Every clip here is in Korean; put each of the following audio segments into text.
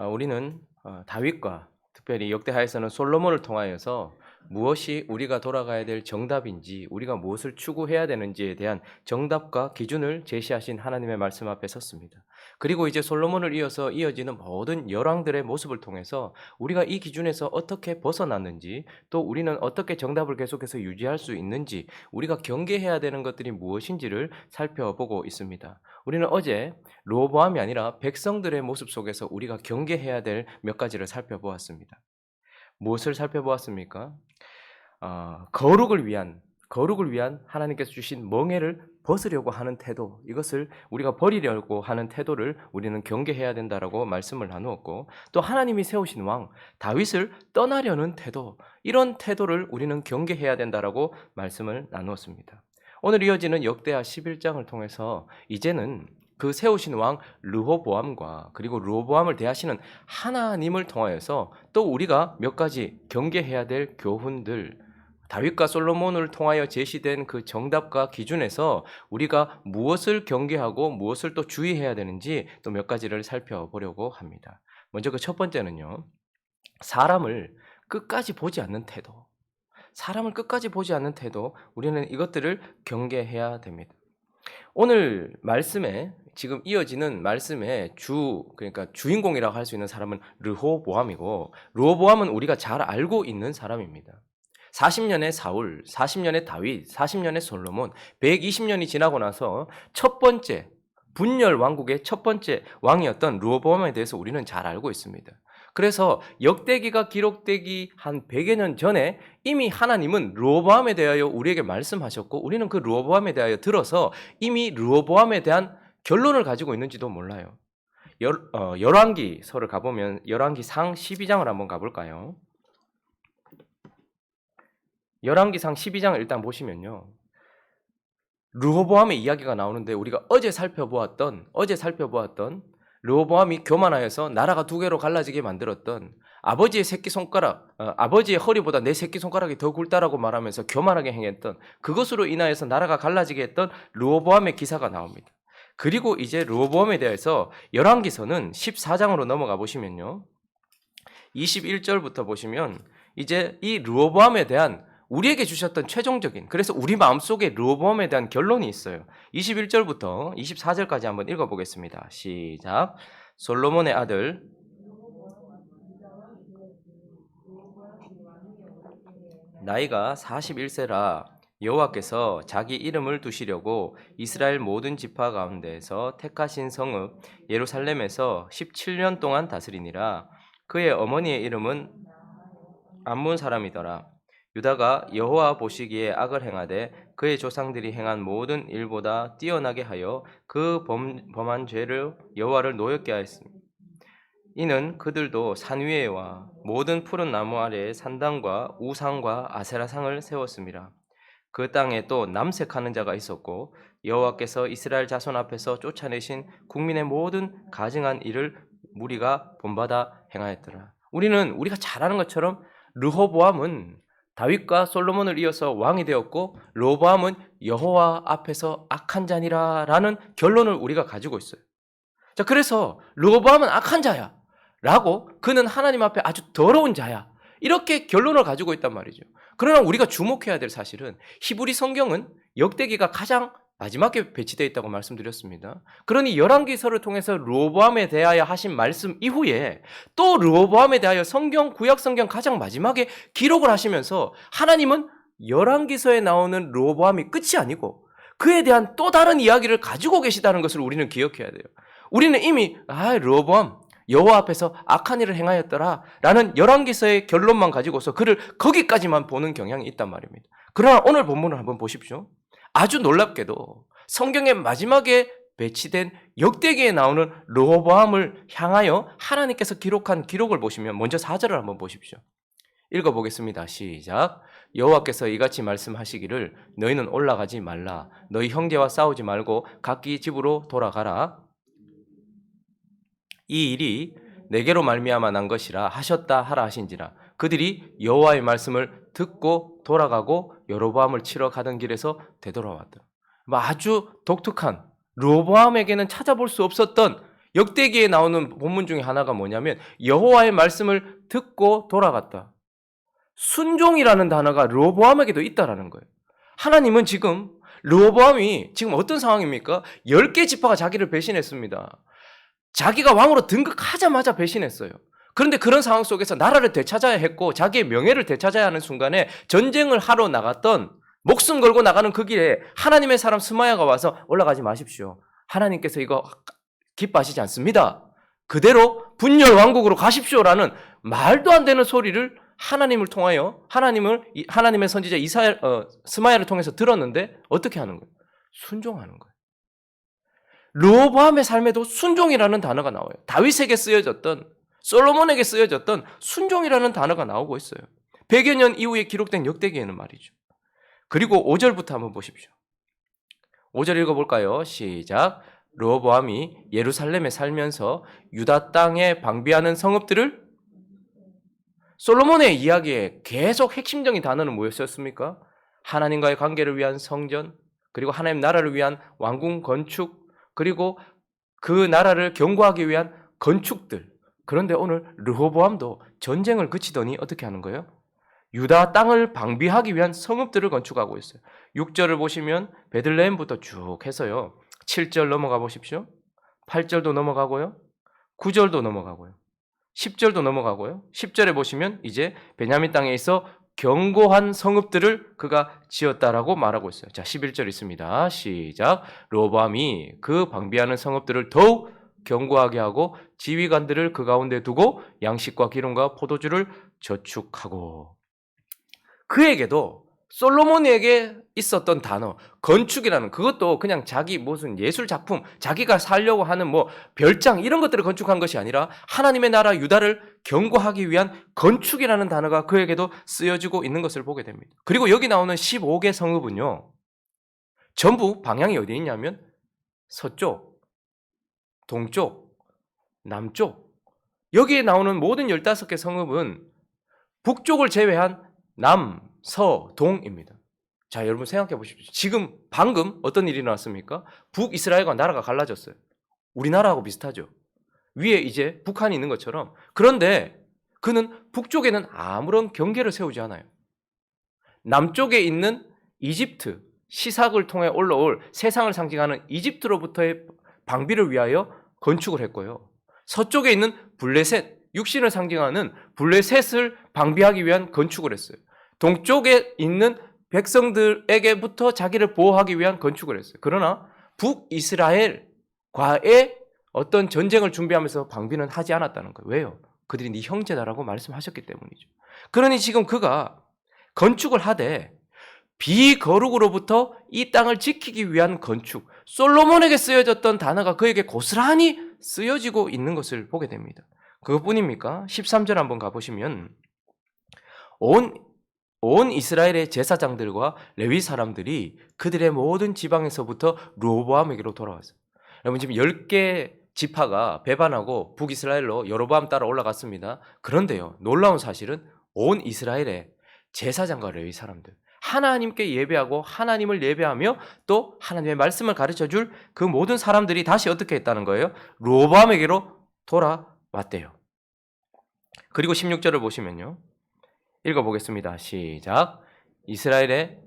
우리는 다윗과 특별히 역대하에서는 솔로몬을 통하여서 무엇이 우리가 돌아가야 될 정답인지, 우리가 무엇을 추구해야 되는지에 대한 정답과 기준을 제시하신 하나님의 말씀 앞에 섰습니다. 그리고 이제 솔로몬을 이어서 이어지는 모든 열왕들의 모습을 통해서 우리가 이 기준에서 어떻게 벗어났는지, 또 우리는 어떻게 정답을 계속해서 유지할 수 있는지, 우리가 경계해야 되는 것들이 무엇인지를 살펴보고 있습니다. 우리는 어제 로보암이 아니라 백성들의 모습 속에서 우리가 경계해야 될 몇 가지를 살펴보았습니다. 무엇을 살펴보았습니까? 거룩을 위한 하나님께서 주신 멍에를 벗으려고 하는 태도, 이것을 우리가 버리려고 하는 태도를 우리는 경계해야 된다라고 말씀을 나누었고, 또 하나님이 세우신 왕 다윗을 떠나려는 태도, 이런 태도를 우리는 경계해야 된다라고 말씀을 나누었습니다. 오늘 이어지는 역대하 11장을 통해서 이제는 그 세우신 왕 르호보암과 그리고 르호보암을 대하시는 하나님을 통하여서 또 우리가 몇 가지 경계해야 될 교훈들, 다윗과 솔로몬을 통하여 제시된 그 정답과 기준에서 우리가 무엇을 경계하고 무엇을 또 주의해야 되는지 또 몇 가지를 살펴보려고 합니다. 먼저 그 첫 번째는요, 사람을 끝까지 보지 않는 태도. 사람을 끝까지 보지 않는 태도, 우리는 이것들을 경계해야 됩니다. 오늘 말씀에 지금 이어지는 말씀의 그러니까 주인공이라고 할 수 있는 사람은 르호보암이고, 르호보암은 우리가 잘 알고 있는 사람입니다. 40년의 사울, 40년의 다윗, 40년의 솔로몬, 120년이 지나고 나서 첫 번째 분열 왕국의 첫 번째 왕이었던 르호보암에 대해서 우리는 잘 알고 있습니다. 그래서 역대기가 기록되기 한 100여 년 전에 이미 하나님은 르호보암에 대하여 우리에게 말씀하셨고, 우리는 그 르호보암에 대하여 들어서 이미 르호보암에 대한 결론을 가지고 있는지도 몰라요. 열왕기서를 가보면 열왕기상 12장을 한번 가볼까요? 열왕기상 12장을 일단 보시면요, 르호보암의 이야기가 나오는데, 우리가 어제 살펴보았던 르호보암이 교만하여서 나라가 두 개로 갈라지게 만들었던, 아버지의 새끼손가락, 아버지의 허리보다 내 새끼손가락이 더 굵다라고 말하면서 교만하게 행했던, 그것으로 인하여서 나라가 갈라지게 했던 르호보암의 기사가 나옵니다. 그리고 이제 르호보암에 대해서 열왕기서는 14장으로 넘어가 보시면요, 21절부터 보시면 이제 이 르호보암에 대한 우리에게 주셨던 최종적인, 그래서 우리 마음속에 르호보암에 대한 결론이 있어요. 21절부터 24절까지 한번 읽어보겠습니다. 시작. 솔로몬의 아들 나이가 41세라 여호와께서 자기 이름을 두시려고 이스라엘 모든 지파 가운데에서 택하신 성읍 예루살렘에서 17년 동안 다스리니라. 그의 어머니의 이름은 암몬 사람이더라. 유다가 여호와 보시기에 악을 행하되 그의 조상들이 행한 모든 일보다 뛰어나게 하여 그 범한 죄를 여호와를 노엽게 하였습니다. 이는 그들도 산 위에와 모든 푸른 나무 아래에 산당과 우상과 아세라상을 세웠습니다. 그 땅에 또 남색하는 자가 있었고, 여호와께서 이스라엘 자손 앞에서 쫓아내신 국민의 모든 가증한 일을 무리가 본받아 행하였더라. 우리가 잘 아는 것처럼 르호보암은 다윗과 솔로몬을 이어서 왕이 되었고, 르호보암은 여호와 앞에서 악한 자니라라는 결론을 우리가 가지고 있어요. 자, 그래서 르호보암은 악한 자야 라고, 그는 하나님 앞에 아주 더러운 자야, 이렇게 결론을 가지고 있단 말이죠. 그러나 우리가 주목해야 될 사실은 히브리 성경은 역대기가 가장 마지막에 배치되어 있다고 말씀드렸습니다. 그러니 열왕기서를 통해서 르호보암에 대하여 하신 말씀 이후에 또 르호보암에 대하여 구약 성경 가장 마지막에 기록을 하시면서 하나님은 열왕기서에 나오는 르호보암이 끝이 아니고 그에 대한 또 다른 이야기를 가지고 계시다는 것을 우리는 기억해야 돼요. 우리는 이미 르호보암 여호와 앞에서 악한 일을 행하였더라 라는 열왕기서의 결론만 가지고서 그를 거기까지만 보는 경향이 있단 말입니다. 그러나 오늘 본문을 한번 보십시오. 아주 놀랍게도 성경의 마지막에 배치된 역대기에 나오는 르호보암을 향하여 하나님께서 기록한 기록을 보시면 먼저 4절을 한번 보십시오. 읽어보겠습니다. 시작. 여호와께서 이같이 말씀하시기를 너희는 올라가지 말라. 너희 형제와 싸우지 말고 각기 집으로 돌아가라. 이 일이 내게로 말미암아 난 것이라 하셨다 하라 하신지라. 그들이 여호와의 말씀을 듣고 돌아가고 여로보암을 치러 가던 길에서 되돌아왔다. 아주 독특한, 르호보암에게는 찾아볼 수 없었던 역대기에 나오는 본문 중에 하나가 뭐냐면 여호와의 말씀을 듣고 돌아갔다. 순종이라는 단어가 르호보암에게도 있다라는 거예요. 하나님은 지금 르호보암이 지금 어떤 상황입니까? 10개 지파가 자기를 배신했습니다. 자기가 왕으로 등극하자마자 배신했어요. 그런데 그런 상황 속에서 나라를 되찾아야 했고 자기의 명예를 되찾아야 하는 순간에 전쟁을 하러 나갔던 목숨 걸고 나가는 그 길에 하나님의 사람 스마야가 와서 올라가지 마십시오. 하나님께서 이거 기뻐하시지 않습니다. 그대로 분열 왕국으로 가십시오라는 말도 안 되는 소리를 하나님을 통하여 하나님의 선지자 스마야를 통해서 들었는데 어떻게 하는 거예요? 순종하는 거예요. 르호보암의 삶에도 순종이라는 단어가 나와요. 다윗에게 쓰여졌던 솔로몬에게 쓰여졌던 순종이라는 단어가 나오고 있어요. 100여 년 이후에 기록된 역대기에는 말이죠. 그리고 5절부터 한번 보십시오. 5절 읽어볼까요? 시작. 르호보암이 예루살렘에 살면서 유다 땅에 방비하는 성읍들을 솔로몬의 이야기에 계속 핵심적인 단어는 뭐였습니까? 하나님과의 관계를 위한 성전, 그리고 하나님 나라를 위한 왕궁 건축, 그리고 그 나라를 견고하기 위한 건축들. 그런데 오늘 르호보암도 전쟁을 그치더니 어떻게 하는 거예요? 유다 땅을 방비하기 위한 성읍들을 건축하고 있어요. 6절을 보시면 베들레헴부터 쭉 해서요. 7절 넘어가 보십시오. 8절도 넘어가고요. 9절도 넘어가고요. 10절도 넘어가고요. 10절에 보시면 이제 베냐민 땅에 있어 견고한 성읍들을 그가 지었다라고 말하고 있어요. 자, 11절 있습니다. 시작. 르호보암이 그 방비하는 성읍들을 더욱 견고하게 하고 지휘관들을 그 가운데 두고 양식과 기름과 포도주를 저축하고. 그에게도 솔로몬에게 있었던 단어 건축이라는 그것도 그냥 자기 무슨 예술 작품 자기가 살려고 하는 뭐 별장 이런 것들을 건축한 것이 아니라 하나님의 나라 유다를 견고하기 위한 건축이라는 단어가 그에게도 쓰여지고 있는 것을 보게 됩니다. 그리고 여기 나오는 15개 성읍은요 전부 방향이 어디 있냐면 서쪽, 동쪽, 남쪽. 여기에 나오는 모든 15개 성읍은 북쪽을 제외한 남, 서, 동입니다. 자, 여러분 생각해 보십시오. 지금 방금 어떤 일이 나왔습니까? 북이스라엘과 나라가 갈라졌어요. 우리나라하고 비슷하죠. 위에 이제 북한이 있는 것처럼. 그런데 그는 북쪽에는 아무런 경계를 세우지 않아요. 남쪽에 있는 이집트, 시삭을 통해 올라올 세상을 상징하는 이집트로부터의 방비를 위하여 건축을 했고요. 서쪽에 있는 블레셋, 육신을 상징하는 블레셋을 방비하기 위한 건축을 했어요. 동쪽에 있는 백성들에게부터 자기를 보호하기 위한 건축을 했어요. 그러나 북이스라엘과의 어떤 전쟁을 준비하면서 방비는 하지 않았다는 거예요. 왜요? 그들이 네 형제다라고 말씀하셨기 때문이죠. 그러니 지금 그가 건축을 하되 비거룩으로부터 이 땅을 지키기 위한 건축, 솔로몬에게 쓰여졌던 단어가 그에게 고스란히 쓰여지고 있는 것을 보게 됩니다. 그것뿐입니까? 13절 한번 가보시면 온 이스라엘의 제사장들과 레위 사람들이 그들의 모든 지방에서부터 르호보암에게로 돌아왔어요. 여러분 지금 10개 지파가 배반하고 북이스라엘로 여로보암 따라 올라갔습니다. 그런데요, 놀라운 사실은 온 이스라엘의 제사장과 레위 사람들, 하나님께 예배하고 하나님을 예배하며 또 하나님의 말씀을 가르쳐줄 그 모든 사람들이 다시 어떻게 했다는 거예요? 르호보암에게로 돌아왔대요. 그리고 16절을 보시면요. 읽어보겠습니다. 시작. 이스라엘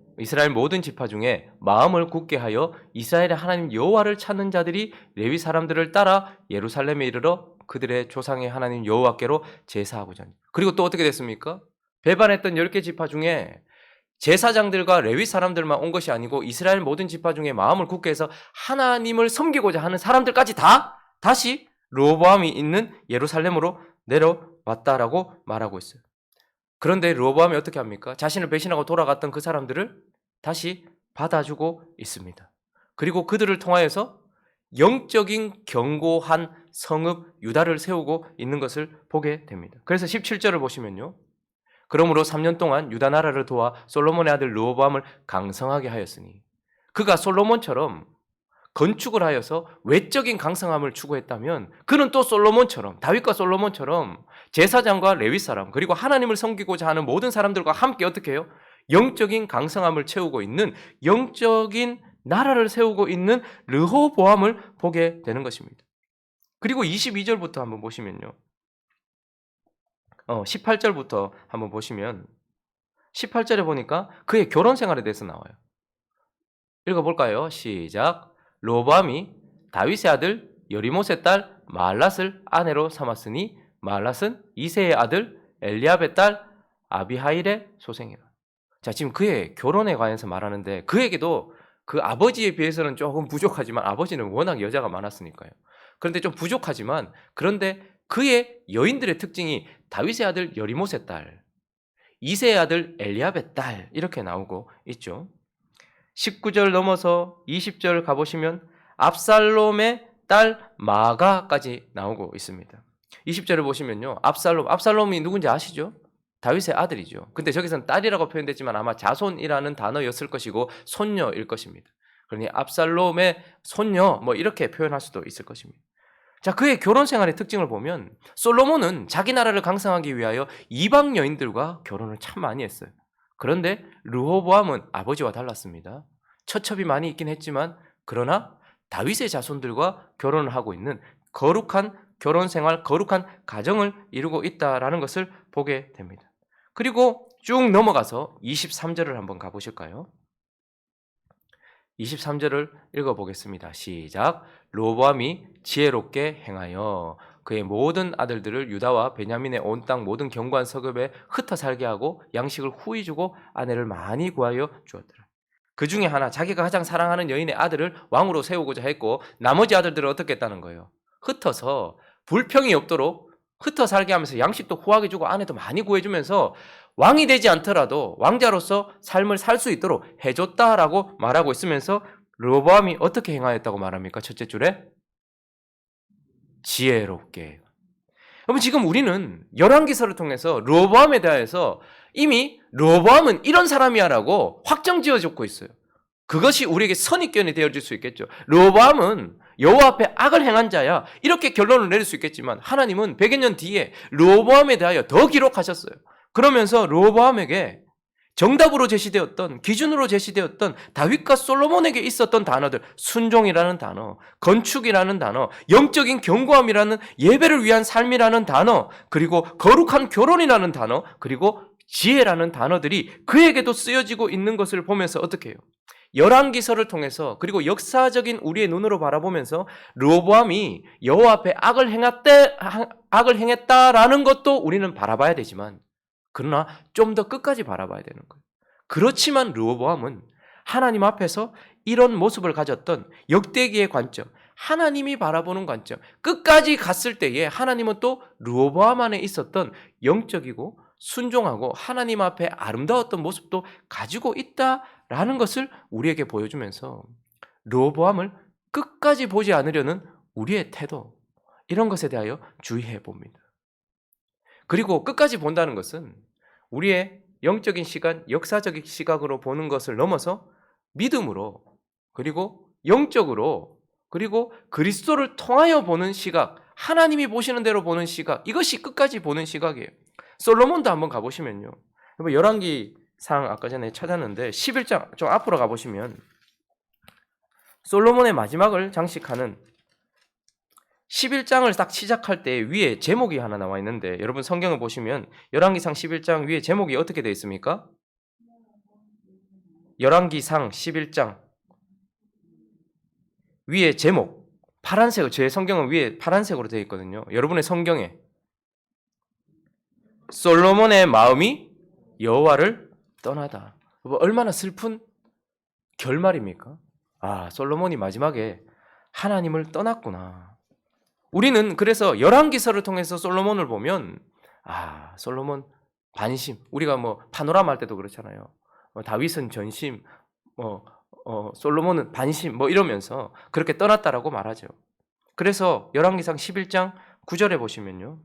모든 지파 중에 마음을 굳게 하여 이스라엘의 하나님 여호와를 찾는 자들이 레위 사람들을 따라 예루살렘에 이르러 그들의 조상의 하나님 여호와께로 제사하고자 하니. 그리고 또 어떻게 됐습니까? 배반했던 10개 지파 중에 제사장들과 레위 사람들만 온 것이 아니고 이스라엘 모든 지파 중에 마음을 굳게 해서 하나님을 섬기고자 하는 사람들까지 다 다시 르호보암이 있는 예루살렘으로 내려왔다라고 말하고 있어요. 그런데 르호보암이 어떻게 합니까? 자신을 배신하고 돌아갔던 그 사람들을 다시 받아주고 있습니다. 그리고 그들을 통하여서 영적인 견고한 성읍 유다를 세우고 있는 것을 보게 됩니다. 그래서 17절을 보시면요. 그러므로 3년 동안 유다 나라를 도와 솔로몬의 아들 르호보암을 강성하게 하였으니 그가 솔로몬처럼 건축을 하여서 외적인 강성함을 추구했다면 그는 또 솔로몬처럼 다윗과 솔로몬처럼 제사장과 레위 사람 그리고 하나님을 섬기고자 하는 모든 사람들과 함께 어떻게 해요? 영적인 강성함을 채우고 있는 영적인 나라를 세우고 있는 르호보암을 보게 되는 것입니다. 그리고 22절부터 한번 보시면요. 18절부터 한번 보시면 18절에 보니까 그의 결혼 생활에 대해서 나와요. 읽어볼까요? 시작. 로보암이 다윗의 아들 여리못의 딸 마할랏을 아내로 삼았으니 마할랏은 이새의 아들 엘리압의 딸 아비하일의 소생이라. 자, 지금 그의 결혼에 관해서 말하는데 그에게도 그 아버지에 비해서는 조금 부족하지만 아버지는 워낙 여자가 많았으니까요. 그런데 좀 부족하지만 그런데 그의 여인들의 특징이 다윗의 아들 여리못의 딸, 이새의 아들 엘리압의 딸 이렇게 나오고 있죠. 19절 넘어서 20절 가보시면 압살롬의 딸 마가까지 나오고 있습니다. 20절을 보시면요. 압살롬이 누군지 아시죠? 다윗의 아들이죠. 근데 저기서는 딸이라고 표현됐지만 아마 자손이라는 단어였을 것이고 손녀일 것입니다. 그러니 압살롬의 손녀 뭐 이렇게 표현할 수도 있을 것입니다. 자, 그의 결혼 생활의 특징을 보면 솔로몬은 자기 나라를 강성하기 위하여 이방 여인들과 결혼을 참 많이 했어요. 그런데 르호보암은 아버지와 달랐습니다. 처첩이 많이 있긴 했지만 그러나 다윗의 자손들과 결혼을 하고 있는 거룩한 결혼 생활, 거룩한 가정을 이루고 있다라는 것을 보게 됩니다. 그리고 쭉 넘어가서 23절을 한번 가보실까요? 23절을 읽어보겠습니다. 시작. 로보암이 지혜롭게 행하여 그의 모든 아들들을 유다와 베냐민의 온 땅 모든 견고한 서급에 흩어 살게 하고 양식을 후히 주고 아내를 많이 구하여 주었더라. 그 중에 하나 자기가 가장 사랑하는 여인의 아들을 왕으로 세우고자 했고 나머지 아들들은 어떻게 했다는 거예요? 흩어서 불평이 없도록 흩어 살게 하면서 양식도 후하게 주고 아내도 많이 구해주면서 왕이 되지 않더라도 왕자로서 삶을 살 수 있도록 해줬다라고 말하고 있으면서 르호보암이 어떻게 행하였다고 말합니까? 첫째 줄에 지혜롭게. 여러분 지금 우리는 열왕기서를 통해서 르호보암에 대해서 이미 르호보암은 이런 사람이야라고 확정 지어줬고 있어요. 그것이 우리에게 선입견이 되어질 수 있겠죠. 르호보암은 여호와 앞에 악을 행한 자야 이렇게 결론을 내릴 수 있겠지만 하나님은 100여 년 뒤에 르호보암에 대하여 더 기록하셨어요. 그러면서 르호보암에게 정답으로 제시되었던 기준으로 제시되었던 다윗과 솔로몬에게 있었던 단어들 순종이라는 단어, 건축이라는 단어, 영적인 견고함이라는 예배를 위한 삶이라는 단어, 그리고 거룩한 결혼이라는 단어, 그리고 지혜라는 단어들이 그에게도 쓰여지고 있는 것을 보면서 어떻게 해요? 열왕기서를 통해서 그리고 역사적인 우리의 눈으로 바라보면서 르호보암이 여호와 앞에 악을 행했다라는 것도 우리는 바라봐야 되지만 그러나 좀 더 끝까지 바라봐야 되는 거예요. 그렇지만 르호보암은 하나님 앞에서 이런 모습을 가졌던 역대기의 관점, 하나님이 바라보는 관점, 끝까지 갔을 때에 하나님은 또 르호보암 안에 있었던 영적이고 순종하고 하나님 앞에 아름다웠던 모습도 가지고 있다라는 것을 우리에게 보여주면서 르호보암을 끝까지 보지 않으려는 우리의 태도, 이런 것에 대하여 주의해 봅니다. 그리고 끝까지 본다는 것은 우리의 영적인 시간, 역사적인 시각으로 보는 것을 넘어서 믿음으로 그리고 영적으로 그리고 그리스도를 통하여 보는 시각, 하나님이 보시는 대로 보는 시각, 이것이 끝까지 보는 시각이에요. 솔로몬도 한번 가보시면요. 열왕기상 아까 전에 찾았는데 11장 좀 앞으로 가보시면 솔로몬의 마지막을 장식하는 11장을 딱 시작할 때 위에 제목이 하나 나와 있는데 여러분 성경을 보시면 열왕기상 11장 위에 제목이 어떻게 되어 있습니까? 열왕기상 11장 위에 제목 파란색으로, 제 성경은 위에 파란색으로 되어 있거든요. 여러분의 성경에 솔로몬의 마음이 여호와를 떠나다. 얼마나 슬픈 결말입니까? 아, 솔로몬이 마지막에 하나님을 떠났구나. 우리는 그래서 열왕기서를 통해서 솔로몬을 보면 솔로몬 반심. 우리가 뭐 파노라마 할 때도 그렇잖아요. 다윗은 전심, 솔로몬은 반심 뭐 이러면서 그렇게 떠났다라고 말하죠. 그래서 열왕기상 11장 9절에 보시면요.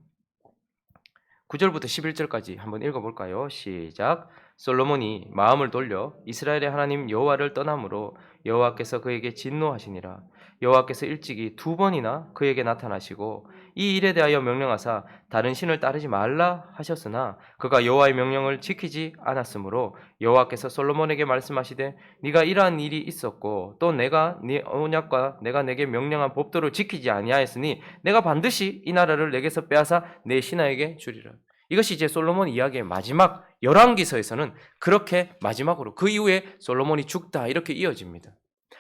9절부터 11절까지 한번 읽어볼까요? 시작. 솔로몬이 마음을 돌려 이스라엘의 하나님 여호와를 떠남으로 여호와께서 그에게 진노하시니라. 여호와께서 일찍이 2번이나 그에게 나타나시고 이 일에 대하여 명령하사 다른 신을 따르지 말라 하셨으나 그가 여호와의 명령을 지키지 않았으므로 여호와께서 솔로몬에게 말씀하시되 네가 이러한 일이 있었고 또 내가 네 언약과 내가 내게 명령한 법도를 지키지 아니하였으니 내가 반드시 이 나라를 내게서 빼앗아 내 신하에게 주리라. 이것이 이제 솔로몬 이야기의 마지막 열왕기서에서는 그렇게 마지막으로 그 이후에 솔로몬이 죽다 이렇게 이어집니다.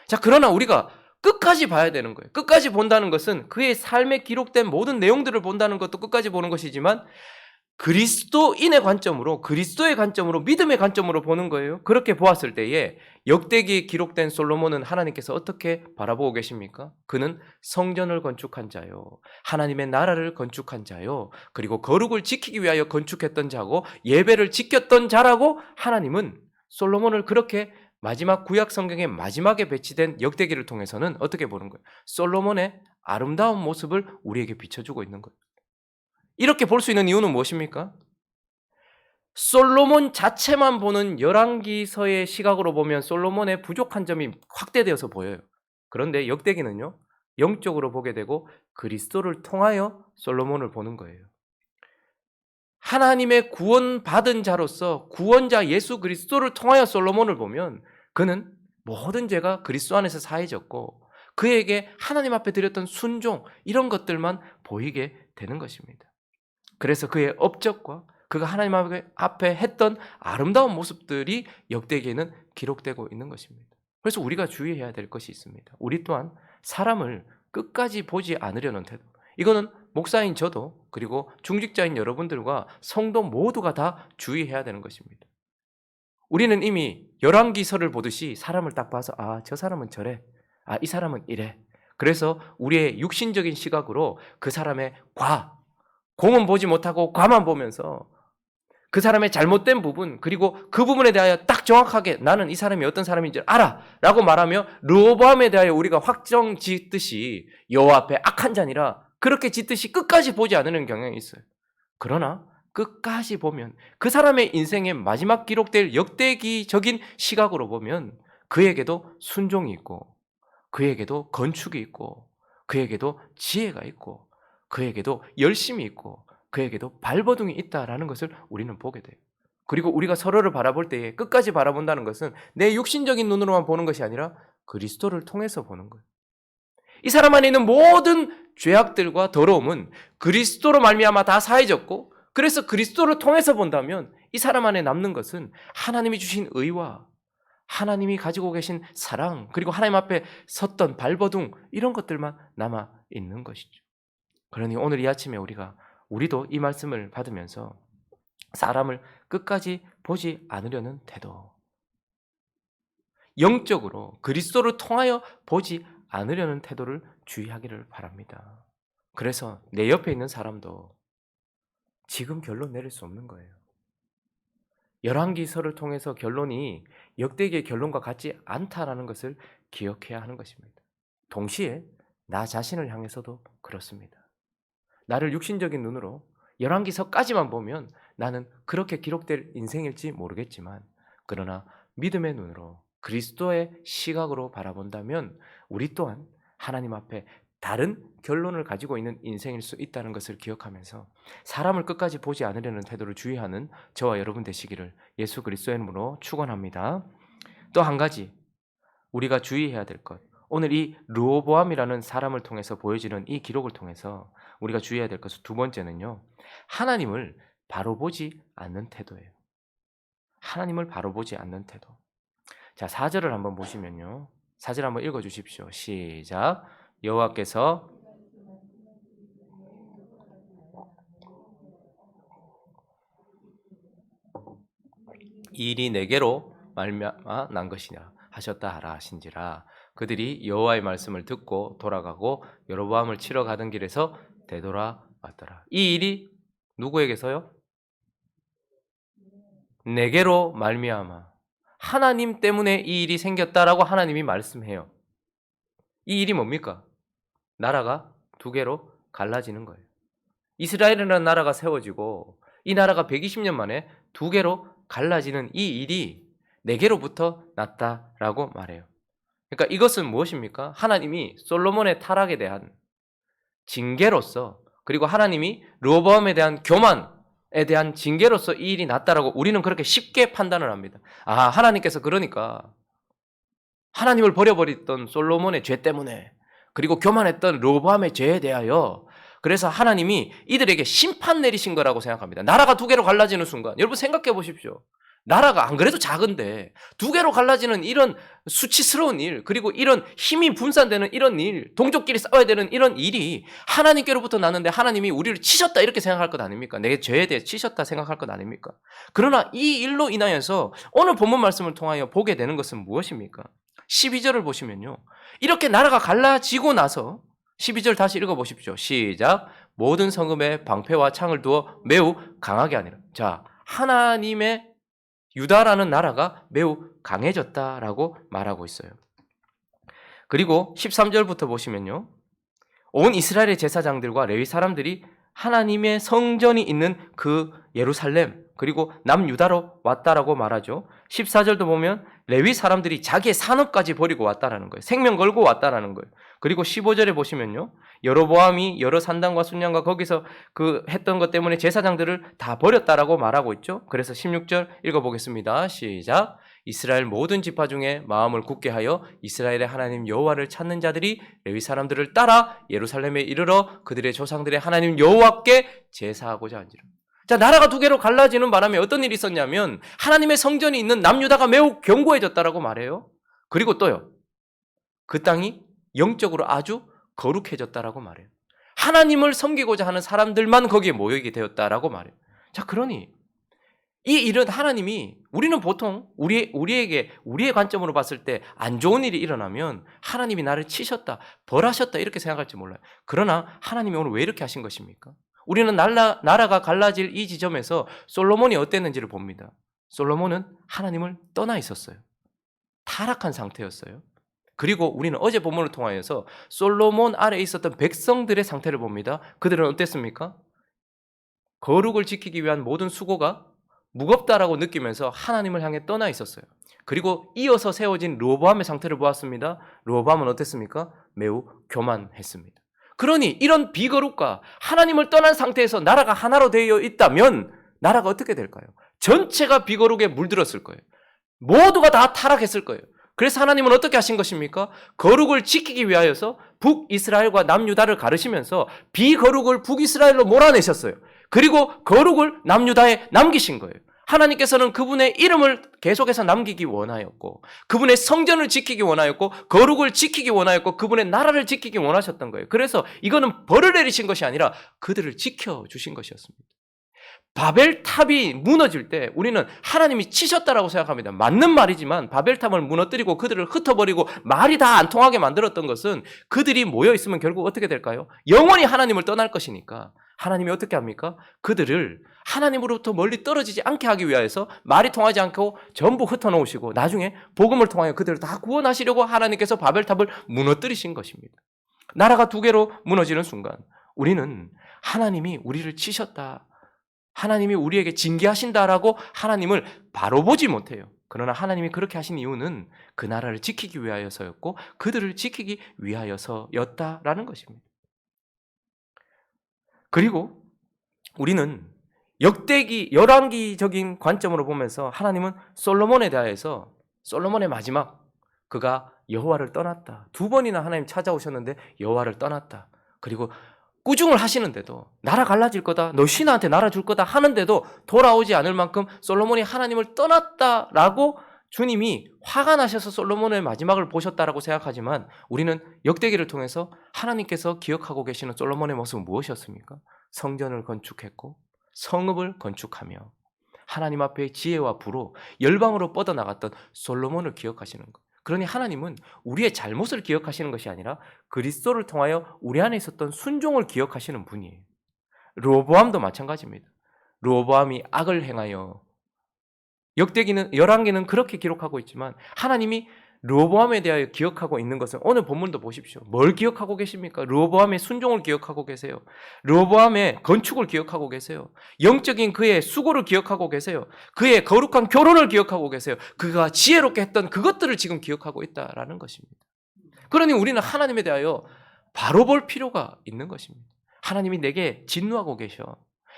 자, 그러나 우리가 끝까지 봐야 되는 거예요. 끝까지 본다는 것은 그의 삶에 기록된 모든 내용들을 본다는 것도 끝까지 보는 것이지만 그리스도인의 관점으로, 그리스도의 관점으로, 믿음의 관점으로 보는 거예요. 그렇게 보았을 때에 역대기에 기록된 솔로몬은 하나님께서 어떻게 바라보고 계십니까? 그는 성전을 건축한 자요, 하나님의 나라를 건축한 자요, 그리고 거룩을 지키기 위하여 건축했던 자고 예배를 지켰던 자라고 하나님은 솔로몬을 그렇게 마지막 구약 성경의 마지막에 배치된 역대기를 통해서는 어떻게 보는 거예요? 솔로몬의 아름다운 모습을 우리에게 비춰주고 있는 거예요. 이렇게 볼 수 있는 이유는 무엇입니까? 솔로몬 자체만 보는 열왕기서의 시각으로 보면 솔로몬의 부족한 점이 확대되어서 보여요. 그런데 역대기는요, 영적으로 보게 되고 그리스도를 통하여 솔로몬을 보는 거예요. 하나님의 구원받은 자로서 구원자 예수 그리스도를 통하여 솔로몬을 보면 그는 모든 죄가 그리스도 안에서 사해졌고 그에게 하나님 앞에 드렸던 순종 이런 것들만 보이게 되는 것입니다. 그래서 그의 업적과 그가 하나님 앞에 했던 아름다운 모습들이 역대기에는 기록되고 있는 것입니다. 그래서 우리가 주의해야 될 것이 있습니다. 우리 또한 사람을 끝까지 보지 않으려는 태도. 이거는 목사인 저도 그리고 중직자인 여러분들과 성도 모두가 다 주의해야 되는 것입니다. 우리는 이미 열왕기서를 보듯이 사람을 딱 봐서 저 사람은 저래. 이 사람은 이래. 그래서 우리의 육신적인 시각으로 그 사람의 공은 보지 못하고 과만 보면서 그 사람의 잘못된 부분 그리고 그 부분에 대하여 딱 정확하게 나는 이 사람이 어떤 사람인지 알아 라고 말하며 르호보암에 대하여 우리가 확정 짓듯이 여호와 앞에 악한 자니라 그렇게 짓듯이 끝까지 보지 않는 경향이 있어요. 그러나 끝까지 보면 그 사람의 인생의 마지막 기록될 역대기적인 시각으로 보면 그에게도 순종이 있고 그에게도 건축이 있고 그에게도 지혜가 있고 그에게도 열심이 있고 그에게도 발버둥이 있다라는 것을 우리는 보게 돼요. 그리고 우리가 서로를 바라볼 때에 끝까지 바라본다는 것은 내 육신적인 눈으로만 보는 것이 아니라 그리스도를 통해서 보는 거예요. 이 사람 안에 있는 모든 죄악들과 더러움은 그리스도로 말미암아 다 사해졌고 그래서 그리스도를 통해서 본다면 이 사람 안에 남는 것은 하나님이 주신 의와 하나님이 가지고 계신 사랑 그리고 하나님 앞에 섰던 발버둥 이런 것들만 남아 있는 것이죠. 그러니 오늘 이 아침에 우리도 이 말씀을 받으면서 사람을 끝까지 보지 않으려는 태도, 영적으로 그리스도를 통하여 보지 않으려는 태도를 주의하기를 바랍니다. 그래서 내 옆에 있는 사람도 지금 결론 내릴 수 없는 거예요. 열왕기서를 통해서 결론이 역대기의 결론과 같지 않다라는 것을 기억해야 하는 것입니다. 동시에 나 자신을 향해서도 그렇습니다. 나를 육신적인 눈으로 열왕기서까지만 보면 나는 그렇게 기록될 인생일지 모르겠지만 그러나 믿음의 눈으로 그리스도의 시각으로 바라본다면 우리 또한 하나님 앞에 다른 결론을 가지고 있는 인생일 수 있다는 것을 기억하면서 사람을 끝까지 보지 않으려는 태도를 주의하는 저와 여러분 되시기를 예수 그리스도의 이름으로 축원합니다. 또 한 가지 우리가 주의해야 될 것, 오늘 이 르호보암이라는 사람을 통해서 보여지는 이 기록을 통해서 우리가 주의해야 될 것은 두 번째는요, 하나님을 바로 보지 않는 태도예요. 하나님을 바로 보지 않는 태도. 자, 4절을 한번 보시면요. 4절 한번 읽어 주십시오. 시작. 여호와께서 이 일이 내게로 말미암아 난 것이냐 하셨다 하라 하신지라. 그들이 여호와의 말씀을 듣고 돌아가고 여로보암을 치러 가던 길에서 되돌아왔더라. 이 일이 누구에게서요? 내게로 말미암아. 하나님 때문에 이 일이 생겼다라고 하나님이 말씀해요. 이 일이 뭡니까? 나라가 두 개로 갈라지는 거예요. 이스라엘이라는 나라가 세워지고 이 나라가 120년 만에 두 개로 갈라지는 이 일이 내게로부터 났다라고 말해요. 그러니까 이것은 무엇입니까? 하나님이 솔로몬의 타락에 대한 징계로서, 그리고 하나님이 르호보암에 대한 교만에 대한 징계로서 이 일이 났다라고 우리는 그렇게 쉽게 판단을 합니다. 아, 하나님께서 그러니까 하나님을 버려버렸던 솔로몬의 죄 때문에, 그리고 교만했던 르호보암의 죄에 대하여, 그래서 하나님이 이들에게 심판 내리신 거라고 생각합니다. 나라가 두 개로 갈라지는 순간, 여러분 생각해 보십시오. 나라가 안 그래도 작은데 두 개로 갈라지는 이런 수치스러운 일, 그리고 이런 힘이 분산되는 이런 일, 동족끼리 싸워야 되는 이런 일이 하나님께로부터 났는데 하나님이 우리를 치셨다 이렇게 생각할 것 아닙니까? 내 죄에 대해 치셨다 생각할 것 아닙니까? 그러나 이 일로 인하여서 오늘 본문 말씀을 통하여 보게 되는 것은 무엇입니까? 12절을 보시면요, 이렇게 나라가 갈라지고 나서 12절 다시 읽어보십시오. 시작. 모든 성읍에 방패와 창을 두어 매우 강하게 하니라. 자, 하나님의 유다라는 나라가 매우 강해졌다라고 말하고 있어요. 그리고 13절부터 보시면요, 온 이스라엘의 제사장들과 레위 사람들이 하나님의 성전이 있는 그 예루살렘, 그리고 남유다로 왔다라고 말하죠. 14절도 보면 레위 사람들이 자기의 산업까지 버리고 왔다라는 거예요. 생명 걸고 왔다라는 거예요. 그리고 15절에 보시면요, 여로보암이 여러 산당과 순양과 거기서 그 했던 것 때문에 제사장들을 다 버렸다라고 말하고 있죠. 그래서 16절 읽어보겠습니다. 시작. 이스라엘 모든 지파 중에 마음을 굳게 하여 이스라엘의 하나님 여호와를 찾는 자들이 레위 사람들을 따라 예루살렘에 이르러 그들의 조상들의 하나님 여호와께 제사하고자 한지라. 자, 나라가 두 개로 갈라지는 바람에 어떤 일이 있었냐면 하나님의 성전이 있는 남유다가 매우 견고해졌다라고 말해요. 그리고 또요, 그 땅이 영적으로 아주 거룩해졌다라고 말해요. 하나님을 섬기고자 하는 사람들만 거기에 모이게 되었다라고 말해요. 자, 그러니 이 일은 하나님이, 우리는 보통 우리의 관점으로 봤을 때 안 좋은 일이 일어나면 하나님이 나를 치셨다, 벌하셨다 이렇게 생각할지 몰라요. 그러나 하나님이 오늘 왜 이렇게 하신 것입니까? 우리는 나라가 갈라질 이 지점에서 솔로몬이 어땠는지를 봅니다. 솔로몬은 하나님을 떠나 있었어요. 타락한 상태였어요. 그리고 우리는 어제 본문을 통하여서 솔로몬 아래에 있었던 백성들의 상태를 봅니다. 그들은 어땠습니까? 거룩을 지키기 위한 모든 수고가 무겁다라고 느끼면서 하나님을 향해 떠나 있었어요. 그리고 이어서 세워진 르호보암의 상태를 보았습니다. 르호보암은 어땠습니까? 매우 교만했습니다. 그러니 이런 비거룩과 하나님을 떠난 상태에서 나라가 하나로 되어 있다면 나라가 어떻게 될까요? 전체가 비거룩에 물들었을 거예요. 모두가 다 타락했을 거예요. 그래서 하나님은 어떻게 하신 것입니까? 거룩을 지키기 위하여서 북이스라엘과 남유다를 가르시면서 비거룩을 북이스라엘로 몰아내셨어요. 그리고 거룩을 남유다에 남기신 거예요. 하나님께서는 그분의 이름을 계속해서 남기기 원하였고, 그분의 성전을 지키기 원하였고, 거룩을 지키기 원하였고, 그분의 나라를 지키기 원하셨던 거예요. 그래서 이거는 벌을 내리신 것이 아니라 그들을 지켜주신 것이었습니다. 바벨탑이 무너질 때 우리는 하나님이 치셨다라고 생각합니다. 맞는 말이지만 바벨탑을 무너뜨리고 그들을 흩어버리고 말이 다 안 통하게 만들었던 것은 그들이 모여있으면 결국 어떻게 될까요? 영원히 하나님을 떠날 것이니까 하나님이 어떻게 합니까? 그들을 하나님으로부터 멀리 떨어지지 않게 하기 위해서 말이 통하지 않고 전부 흩어놓으시고 나중에 복음을 통하여 그들을 다 구원하시려고 하나님께서 바벨탑을 무너뜨리신 것입니다. 나라가 두 개로 무너지는 순간 우리는 하나님이 우리를 치셨다, 하나님이 우리에게 징계하신다라고 하나님을 바로 보지 못해요. 그러나 하나님이 그렇게 하신 이유는 그 나라를 지키기 위하여서였고 그들을 지키기 위하여서였다라는 것입니다. 그리고 우리는 열왕기적인 관점으로 보면서 하나님은 솔로몬에 대해서 솔로몬의 마지막, 그가 여호와를 떠났다. 두 번이나 하나님 찾아오셨는데 여호와를 떠났다. 그리고 꾸중을 하시는데도 나라 갈라질 거다, 너 신하한테 나라 줄 거다 하는데도 돌아오지 않을 만큼 솔로몬이 하나님을 떠났다라고 주님이 화가 나셔서 솔로몬의 마지막을 보셨다라고 생각하지만 우리는 역대기를 통해서 하나님께서 기억하고 계시는 솔로몬의 모습은 무엇이었습니까? 성전을 건축했고 성읍을 건축하며 하나님 앞에 지혜와 부로 열방으로 뻗어나갔던 솔로몬을 기억하시는 것. 그러니 하나님은 우리의 잘못을 기억하시는 것이 아니라 그리스도를 통하여 우리 안에 있었던 순종을 기억하시는 분이에요. 르호보암도 마찬가지입니다. 르호보암이 악을 행하여, 열왕기는 그렇게 기록하고 있지만 하나님이 르호보암에 대하여 기억하고 있는 것은 오늘 본문도 보십시오. 뭘 기억하고 계십니까? 르호보암의 순종을 기억하고 계세요. 르호보암의 건축을 기억하고 계세요. 영적인 그의 수고를 기억하고 계세요. 그의 거룩한 결혼을 기억하고 계세요. 그가 지혜롭게 했던 그것들을 지금 기억하고 있다라는 것입니다. 그러니 우리는 하나님에 대하여 바로 볼 필요가 있는 것입니다. 하나님이 내게 진노하고 계셔.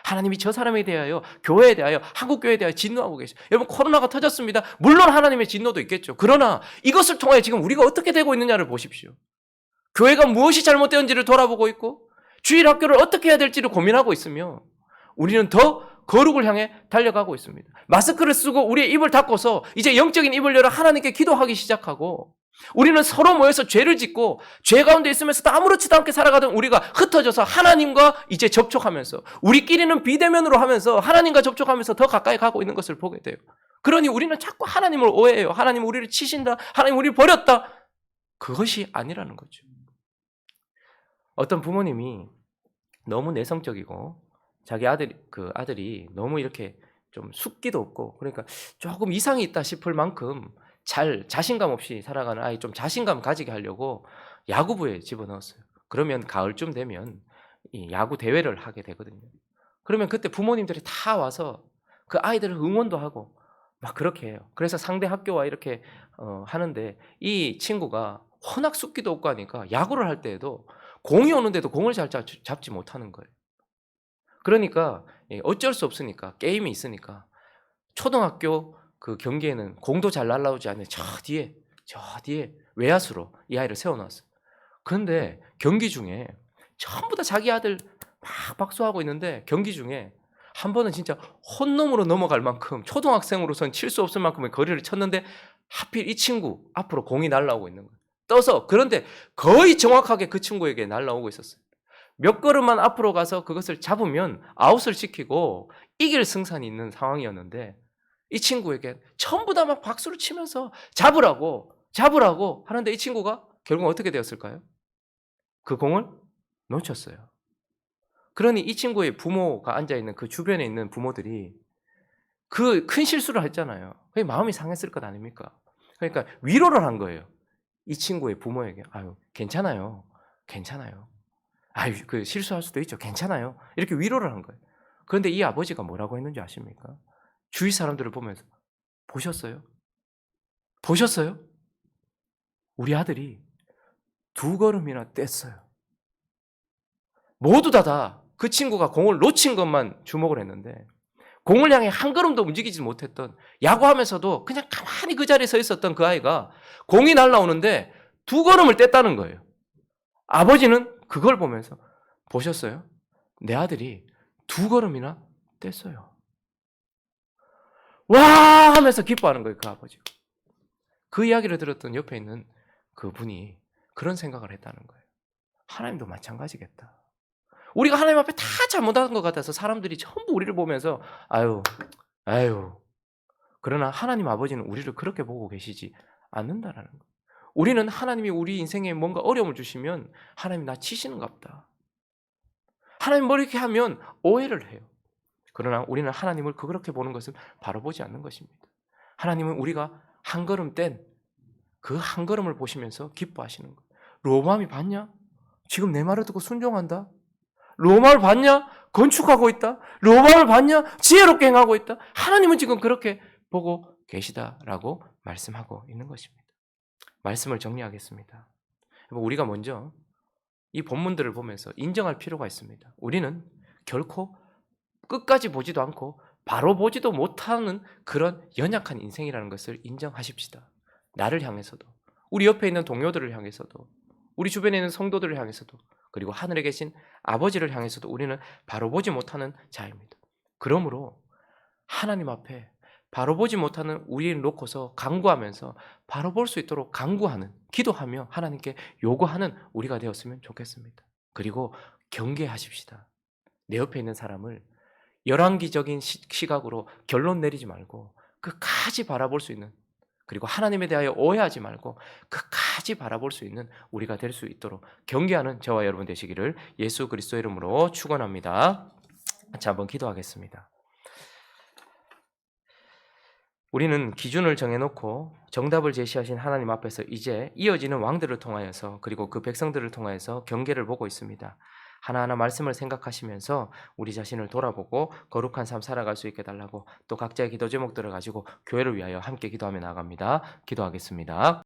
하나님이 저 사람에 대하여, 교회에 대하여, 한국교회에 대하여 진노하고 계셔. 여러분, 코로나가 터졌습니다. 물론 하나님의 진노도 있겠죠. 그러나 이것을 통해 지금 우리가 어떻게 되고 있느냐를 보십시오. 교회가 무엇이 잘못되었는지를 돌아보고 있고 주일 학교를 어떻게 해야 될지를 고민하고 있으며 우리는 더 거룩을 향해 달려가고 있습니다. 마스크를 쓰고 우리의 입을 닫고서 이제 영적인 입을 열어 하나님께 기도하기 시작하고 우리는 서로 모여서 죄를 짓고 죄 가운데 있으면서도 아무렇지도 않게 살아가던 우리가 흩어져서 하나님과 이제 접촉하면서 우리끼리는 비대면으로 하면서 하나님과 접촉하면서 더 가까이 가고 있는 것을 보게 돼요. 그러니 우리는 자꾸 하나님을 오해해요. 하나님 우리를 치신다. 하나님 우리를 버렸다. 그것이 아니라는 거죠. 어떤 부모님이 너무 내성적이고 자기 아들이 너무 이렇게 좀 숙기도 없고 그러니까 조금 이상이 있다 싶을 만큼 자신감 없이 살아가는 아이 좀 자신감 가지게 하려고 야구부에 집어넣었어요. 그러면 가을쯤 되면 이 야구 대회를 하게 되거든요. 그러면 그때 부모님들이 다 와서 그 아이들을 응원도 하고 막 그렇게 해요. 그래서 상대 학교와 이렇게 하는데 이 친구가 워낙 숙기도 없고 하니까 야구를 할 때에도 공이 오는데도 공을 잘 잡지 못하는 거예요. 그러니까 어쩔 수 없으니까 게임이 있으니까 초등학교 그 경기에는 공도 잘 날라오지 않는 저 뒤에 외야수로 이 아이를 세워놨어요. 그런데 경기 중에 전부 다 자기 아들 막 박수하고 있는데 경기 중에 한 번은 진짜 홈런으로 넘어갈 만큼 초등학생으로선 칠 수 없을 만큼의 거리를 쳤는데 하필 이 친구 앞으로 공이 날라오고 있는 거예요. 떠서 그런데 거의 정확하게 그 친구에게 날라오고 있었어요. 몇 걸음만 앞으로 가서 그것을 잡으면 아웃을 시키고 이길 승산이 있는 상황이었는데 이 친구에게 전부 다 막 박수를 치면서 잡으라고 하는데 이 친구가 결국 어떻게 되었을까요? 그 공을 놓쳤어요. 그러니 이 친구의 부모가 앉아있는 그 주변에 있는 부모들이 그 큰 실수를 했잖아요. 그게 마음이 상했을 것 아닙니까? 그러니까 위로를 한 거예요. 이 친구의 부모에게 아유 괜찮아요. 아유 그 실수할 수도 있죠. 괜찮아요. 이렇게 위로를 한 거예요. 그런데 이 아버지가 뭐라고 했는지 아십니까? 주위 사람들을 보면서 보셨어요? 우리 아들이 2걸음이나 뗐어요. 모두 다 그 친구가 공을 놓친 것만 주목을 했는데 공을 향해 한 걸음도 움직이지 못했던 야구하면서도 그냥 가만히 그 자리에 서 있었던 그 아이가 공이 날아오는데 2걸음을 뗐다는 거예요. 아버지는 그걸 보면서 보셨어요? 내 아들이 2걸음이나 뗐어요. 와 하면서 기뻐하는 거예요. 그 아버지가. 그 이야기를 들었던 옆에 있는 그분이 그런 생각을 했다는 거예요. 하나님도 마찬가지겠다. 우리가 하나님 앞에 다 잘못한 것 같아서 사람들이 전부 우리를 보면서 아유 그러나 하나님 아버지는 우리를 그렇게 보고 계시지 않는다라는 거예요. 우리는 하나님이 우리 인생에 뭔가 어려움을 주시면 하나님 나 치시는갑다. 하나님 뭐 이렇게 하면 오해를 해요. 그러나 우리는 하나님을 그렇게 보는 것을 바로 보지 않는 것입니다. 하나님은 우리가 한 걸음 뗀 그 한 걸음을 보시면서 기뻐하시는 거예요. 르호보암이 봤냐? 지금 내 말을 듣고 순종한다. 르호보암을 봤냐? 건축하고 있다. 르호보암을 봤냐? 지혜롭게 행하고 있다. 하나님은 지금 그렇게 보고 계시다라고 말씀하고 있는 것입니다. 말씀을 정리하겠습니다. 우리가 먼저 이 본문들을 보면서 인정할 필요가 있습니다. 우리는 결코 끝까지 보지도 않고 바로 보지도 못하는 그런 연약한 인생이라는 것을 인정하십시다. 나를 향해서도, 우리 옆에 있는 동료들을 향해서도, 우리 주변에 있는 성도들을 향해서도, 그리고 하늘에 계신 아버지를 향해서도 우리는 바로 보지 못하는 자입니다. 그러므로 하나님 앞에 바로 보지 못하는 우리를 놓고서 간구하면서 바로 볼 수 있도록 간구하는, 기도하며 하나님께 요구하는 우리가 되었으면 좋겠습니다. 그리고 경계하십시다. 내 옆에 있는 사람을 열왕기적인 시각으로 결론 내리지 말고 끝까지 바라볼 수 있는, 그리고 하나님에 대하여 오해하지 말고 끝까지 바라볼 수 있는 우리가 될 수 있도록 경계하는 저와 여러분 되시기를 예수 그리스도의 이름으로 축원합니다. 자, 한번 기도하겠습니다. 우리는 기준을 정해놓고 정답을 제시하신 하나님 앞에서 이제 이어지는 왕들을 통하여서 그리고 그 백성들을 통하여서 경계를 보고 있습니다. 하나하나 말씀을 생각하시면서 우리 자신을 돌아보고 거룩한 삶 살아갈 수 있게 달라고 또 각자의 기도 제목들을 가지고 교회를 위하여 함께 기도하며 나아갑니다. 기도하겠습니다.